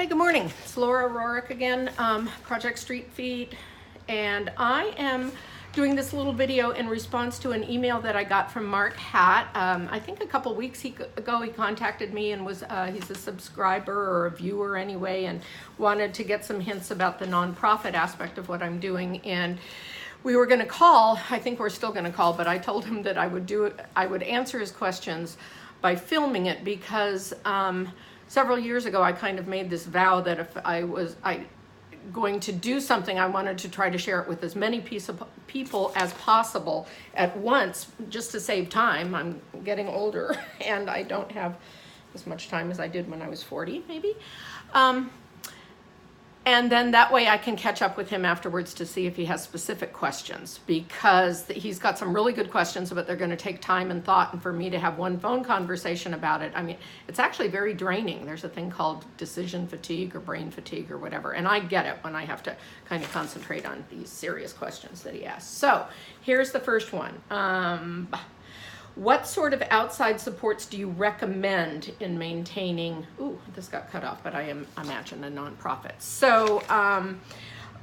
Hey, good morning. It's Laura Roehrick again, Project Street Feet, and I am doing this little video in response to an email that I got from Mark Hatt. I think a couple weeks ago he contacted me and was he's a subscriber or a viewer anyway, and wanted to get some hints about the nonprofit aspect of what I'm doing. And we were going to call. I think we're still going to call, but I told him that I would answer his questions by filming it because several years ago I kind of made this vow that if I going to do something, I wanted to try to share it with as many people as possible at once, just to save time. I'm getting older and I don't have as much time as I did when I was 40, maybe. And then that way I can catch up with him afterwards to see if he has specific questions, because he's got some really good questions, but they're going to take time and thought, and for me to have one phone conversation about it, I mean, it's actually very draining. There's a thing called decision fatigue or brain fatigue or whatever, and I get it when I have to kind of concentrate on these serious questions that he asks. So here's the first one. What sort of outside supports do you recommend in maintaining, this got cut off, but I imagine a nonprofit. So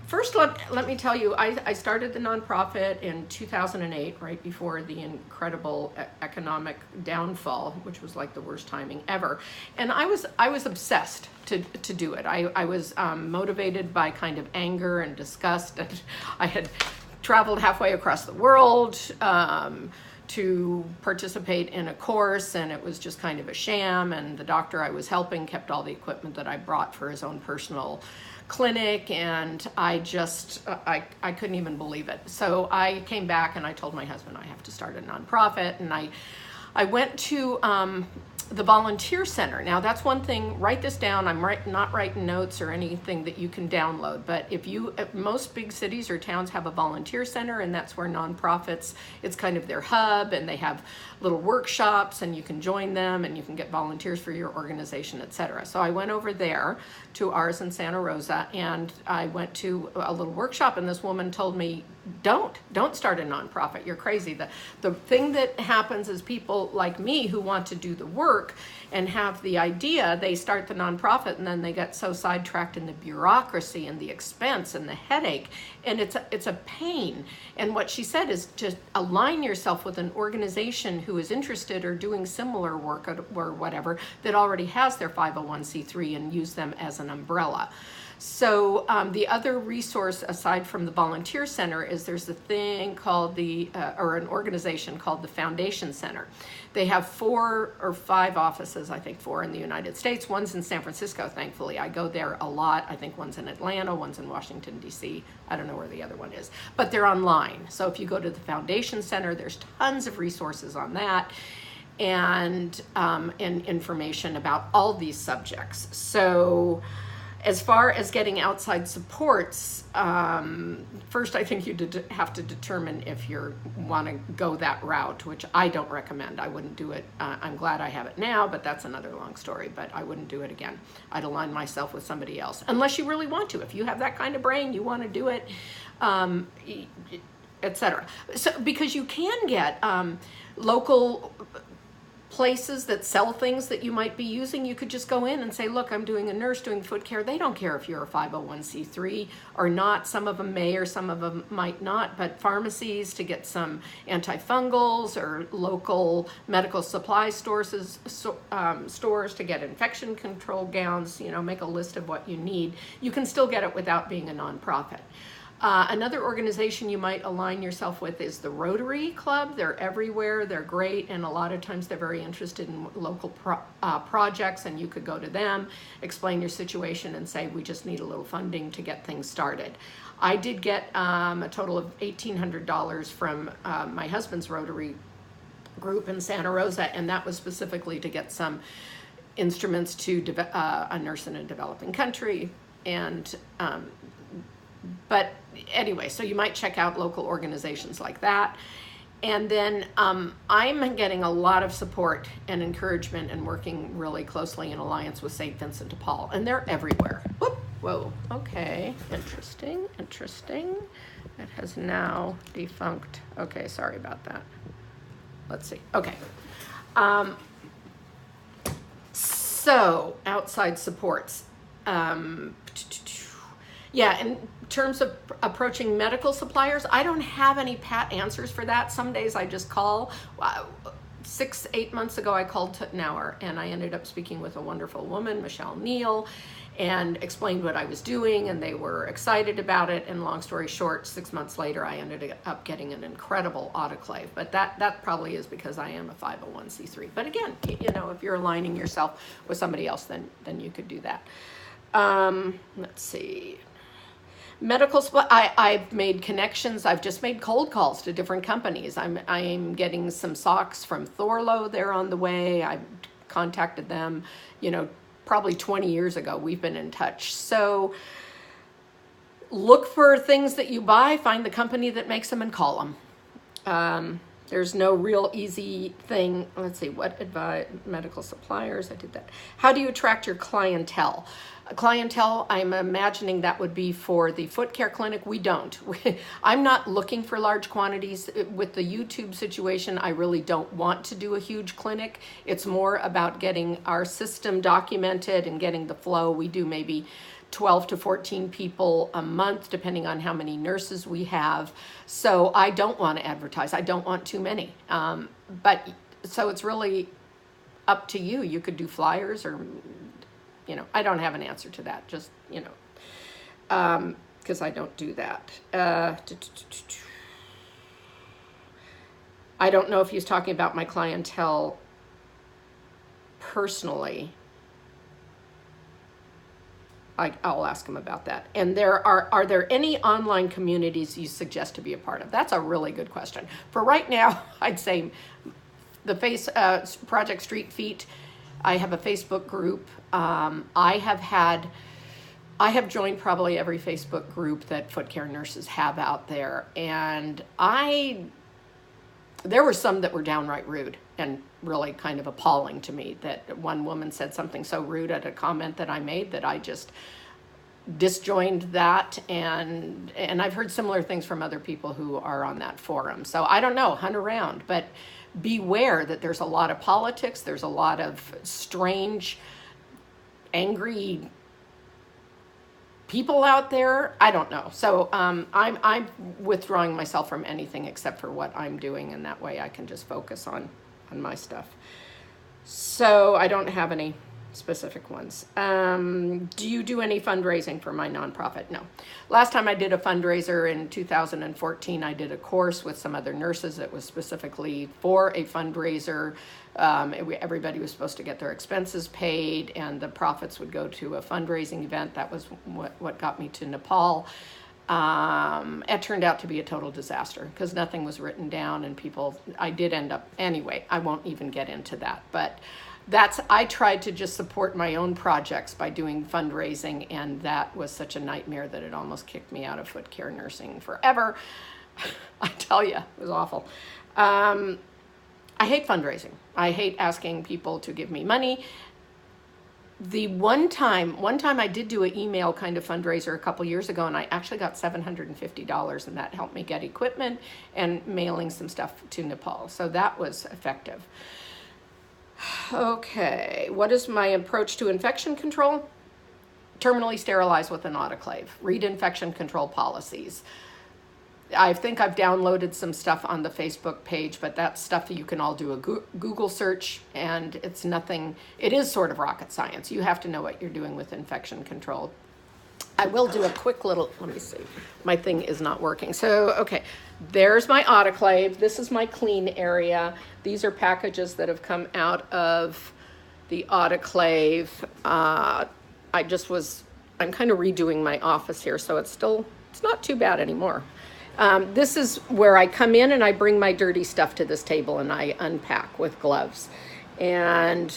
first let me tell you, I started the nonprofit in 2008, right before the incredible economic downfall, which was like the worst timing ever. And I was obsessed to do it. I was motivated by kind of anger and disgust. And I had traveled halfway across the world to participate in a course, and it was just kind of a sham, and the doctor I was helping kept all the equipment that I brought for his own personal clinic, and I couldn't even believe it. So I came back and I told my husband I have to start a nonprofit, and I went to the volunteer center. Now that's one thing, write this down. I'm not writing notes or anything that you can download, but most big cities or towns have a volunteer center, and that's where nonprofits, it's kind of their hub, and they have little workshops, and you can join them, and you can get volunteers for your organization, etc. So I went over there to ours in Santa Rosa, and I went to a little workshop, and this woman told me, don't start a nonprofit. You're crazy. The thing that happens is people like me who want to do the work and have the idea, they start the nonprofit, and then they get so sidetracked in the bureaucracy and the expense and the headache, and it's a pain. And what she said is just align yourself with an organization who is interested or doing similar work or whatever that already has their 501c3, and use them as an umbrella. So the other resource aside from the volunteer center is there's a thing called or an organization called the Foundation Center. They have 4 or 5 offices, I think 4 in the United States. One's in San Francisco, thankfully. I go there a lot. I think one's in Atlanta, one's in Washington, D.C. I don't know where the other one is, but they're online. So if you go to the Foundation Center, there's tons of resources on that, and information about all these subjects. So as far as getting outside supports, first I think you have to determine if you want to go that route, which I don't recommend. I wouldn't do it. I'm glad I have it now, but that's another long story, but I wouldn't do it again. I'd align myself with somebody else, unless you really want to. If you have that kind of brain, you want to do it, etc. So, because you can get local places that sell things that you might be using. You could just go in and say, look, I'm doing a nurse doing foot care. They don't care if you're a 501c3 or not. Some of them may, or some of them might not, but pharmacies to get some antifungals, or local medical supply stores to get infection control gowns, make a list of what you need. You can still get it without being a nonprofit. Another organization you might align yourself with is the Rotary Club. They're everywhere, they're great, and a lot of times they're very interested in local projects, and you could go to them, explain your situation, and say, we just need a little funding to get things started. I did get a total of $1,800 from my husband's Rotary group in Santa Rosa, and that was specifically to get some instruments to a nurse in a developing country, and but anyway, so you might check out local organizations like that. And then I'm getting a lot of support and encouragement and working really closely in alliance with St. Vincent de Paul, and they're everywhere. Whoop, whoa, okay, interesting. It has now defunct. Okay, sorry about that. Let's see, okay. So outside supports. Yeah, in terms of approaching medical suppliers, I don't have any pat answers for that. Some days I just call. 6-8 months ago, I called toenail, and I ended up speaking with a wonderful woman, Michelle Neal, and explained what I was doing, and they were excited about it. And long story short, 6 months later, I ended up getting an incredible autoclave. But that probably is because I am a 501c3. But again, you know, if you're aligning yourself with somebody else, then you could do that. Let's see. Medical supply, I've made connections. I've just made cold calls to different companies. I'm getting some socks from Thorlo. They're on the way. I contacted them, you know, probably 20 years ago. We've been in touch. So look for things that you buy, find the company that makes them and call them. There's no real easy thing. Let's see, what advice, medical suppliers, I did that. How do you attract your clientele? Clientele, I'm imagining that would be for the foot care clinic. We don't. I'm not looking for large quantities. With the YouTube situation, I really don't want to do a huge clinic. It's more about getting our system documented and getting the flow. We do maybe 12 to 14 people a month, depending on how many nurses we have. So I don't want to advertise. I don't want too many. But so it's really up to you. You could do flyers or, you know, I don't have an answer to that. Just, you know, because I don't do that. I don't know if he's talking about my clientele personally. I'll ask him about that. And are there any online communities you suggest to be a part of? That's a really good question. For right now, I'd say the Project Street Feet. I have a Facebook group. I have joined probably every Facebook group that foot care nurses have out there, and there were some that were downright rude and really kind of appalling to me. That one woman said something so rude at a comment that I made that I just disjoined that, and I've heard similar things from other people who are on that forum. So I don't know, hunt around, but beware that there's a lot of politics, there's a lot of strange, angry people out there. I don't know. So I'm withdrawing myself from anything except for what I'm doing, and that way I can just focus on my stuff. So I don't have any specific ones. Do you do any fundraising for my nonprofit? No. Last time I did a fundraiser in 2014, I did a course with some other nurses that was specifically for a fundraiser. Everybody was supposed to get their expenses paid, and the profits would go to a fundraising event. That was what got me to Nepal. It turned out to be a total disaster because nothing was written down, and I did end up, anyway, I won't even get into that. But I tried to just support my own projects by doing fundraising, and that was such a nightmare that it almost kicked me out of foot care nursing forever. I tell you, it was awful. I hate fundraising. I hate asking people to give me money. The one time I did do an email kind of fundraiser a couple years ago, and I actually got $750, and that helped me get equipment and mailing some stuff to Nepal. So that was effective. Okay, what is my approach to infection control? Terminally sterilize with an autoclave. Read infection control policies. I think I've downloaded some stuff on the Facebook page, but that's stuff that you can all do a Google search, and it's nothing, it is sort of rocket science. You have to know what you're doing with infection control. I will do a quick little, let me see, my thing is not working. So, okay, there's my autoclave. This is my clean area. These are packages that have come out of the autoclave. I'm kind of redoing my office here, so it's not too bad anymore. This is where I come in and I bring my dirty stuff to this table and I unpack with gloves. And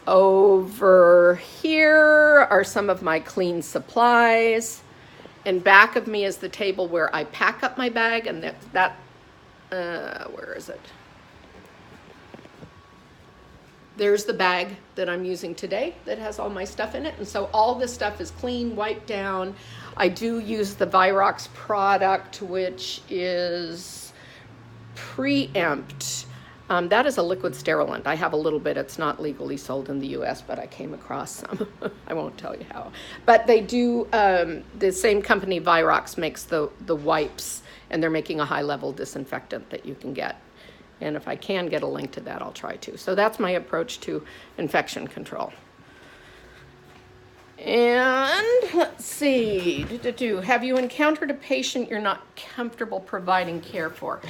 over here are some of my clean supplies. And back of me is the table where I pack up my bag, and where is it? There's the bag that I'm using today that has all my stuff in it. And so all this stuff is clean, wiped down. I do use the Virox product, which is preempt. That is a liquid sterilant. I have a little bit. It's not legally sold in the U.S., but I came across some. I won't tell you how. But they do, the same company, Virox, makes the wipes, and they're making a high-level disinfectant that you can get. And if I can get a link to that, I'll try to. So that's my approach to infection control. And let's see, have you encountered a patient you're not comfortable providing care for?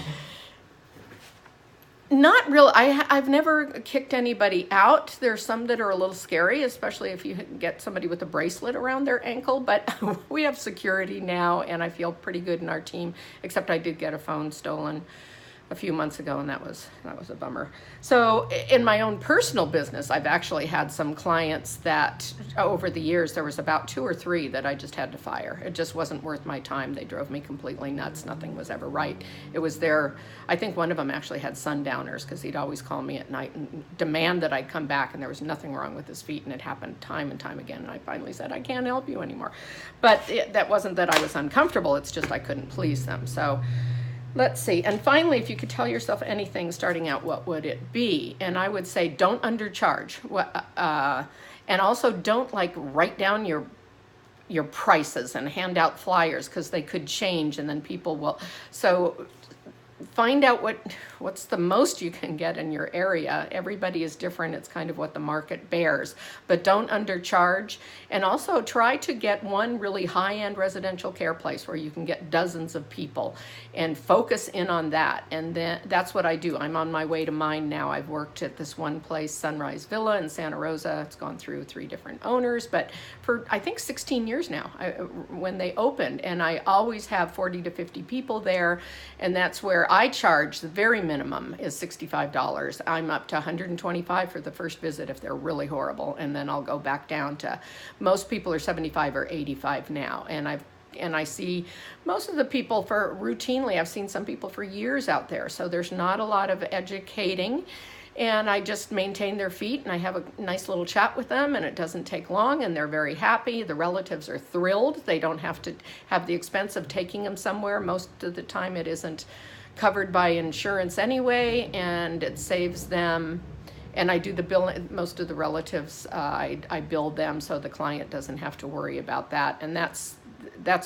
Not real. I've never kicked anybody out. There's some that are a little scary, especially if you get somebody with a bracelet around their ankle, but we have security now, and I feel pretty good in our team, except I did get a phone stolen a few months ago, and that was a bummer. So in my own personal business, I've actually had some clients that over the years, there was about 2 or 3 that I just had to fire. It just wasn't worth my time. They drove me completely nuts. Nothing was ever right. It was I think one of them actually had sundowners, because he'd always call me at night and demand that I'd come back, and there was nothing wrong with his feet, and it happened time and time again. And I finally said, I can't help you anymore. But that wasn't that I was uncomfortable. It's just I couldn't please them. So let's see. And finally, if you could tell yourself anything starting out, what would it be? And I would say don't undercharge. And also don't write down your prices and hand out flyers, because they could change and then people will. So find out what's the most you can get in your area. Everybody is different. It's kind of what the market bears, but don't undercharge. And also try to get one really high-end residential care place where you can get dozens of people, and focus in on that. And then that's what I do. I'm on my way to mine now. I've worked at this one place, Sunrise Villa in Santa Rosa. It's gone through 3 different owners, but for I think 16 years now when they opened, and I always have 40 to 50 people there. And that's where I charge, the very minimum is $65. I'm up to $125 for the first visit if they're really horrible, and then I'll go back down to, most people are $75 or $85 now. And I see most of the people routinely, I've seen some people for years out there. So there's not a lot of educating, and I just maintain their feet, and I have a nice little chat with them, and it doesn't take long, and they're very happy. The relatives are thrilled. They don't have to have the expense of taking them somewhere. Most of the time it isn't covered by insurance anyway, and it saves them. And I do the bill. Most of the relatives, I bill them, so the client doesn't have to worry about that. And that's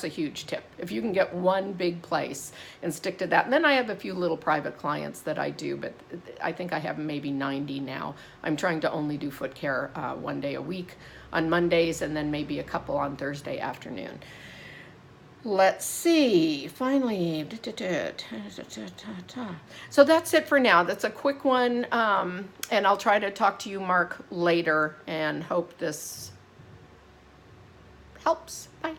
a huge tip. If you can get one big place and stick to that. And then I have a few little private clients that I do, but I think I have maybe 90 now. I'm trying to only do foot care 1 day a week on Mondays, and then maybe a couple on Thursday afternoon. Let's see, finally, so that's it for now. That's a quick one, and I'll try to talk to you, Mark, later, and hope this helps. Bye.